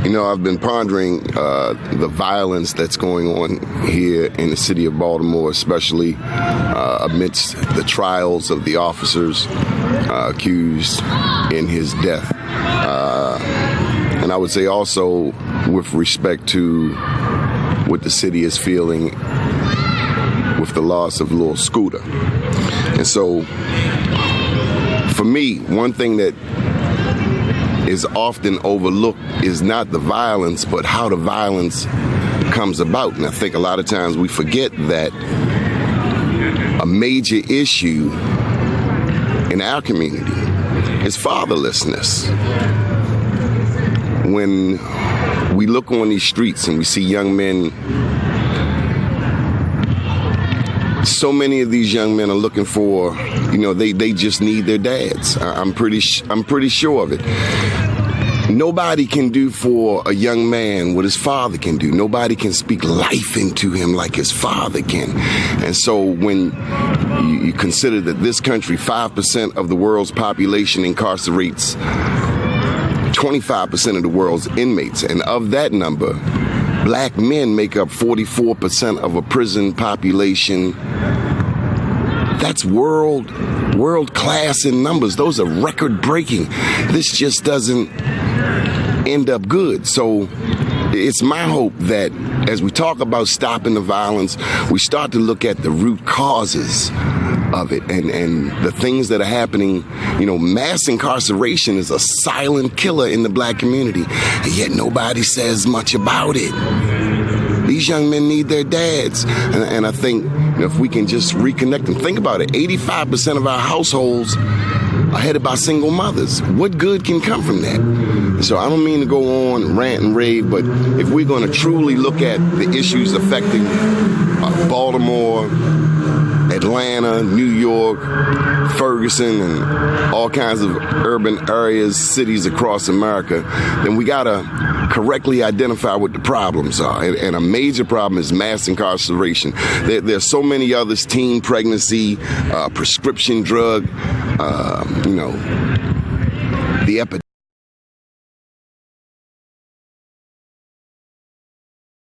You know, I've been pondering the violence that's going on here in the city of Baltimore, especially amidst the trials of the officers accused in his death. And I would say also with respect to what the city is feeling with the loss of little Scooter. And so, for me, one thing that is often overlooked is not the violence, but how the violence comes about. And I think a lot of times we forget that a major issue in our community is fatherlessness. When we look on these streets and we see young men, so many of these young men are looking for, they just need their dads. I'm pretty sure of it. Nobody can do for a young man what his father can do. Nobody can speak life into him like his father can. And so when you consider that this country, 5% of the world's population incarcerates 25% of the world's inmates, and of that number, black men make up 44% of a prison population. That's world class in numbers. Those are record breaking. This just doesn't end up good. So it's my hope that as we talk about stopping the violence, we start to look at the root causes of it and the things that are happening. Mass incarceration is a silent killer in the black community, and yet nobody says much about it. These young men need their dads, and I think if we can just reconnect them. Think about it, 85% of our households are headed by single mothers. What good can come from that? So I don't mean to go on, rant and rave, but if we're going to truly look at the issues affecting Baltimore, Atlanta, New York, Ferguson, and all kinds of urban areas, cities across America, then we got to correctly identify what the problems are. And a major problem is mass incarceration. There's so many others: teen pregnancy, prescription drug, the epidemic.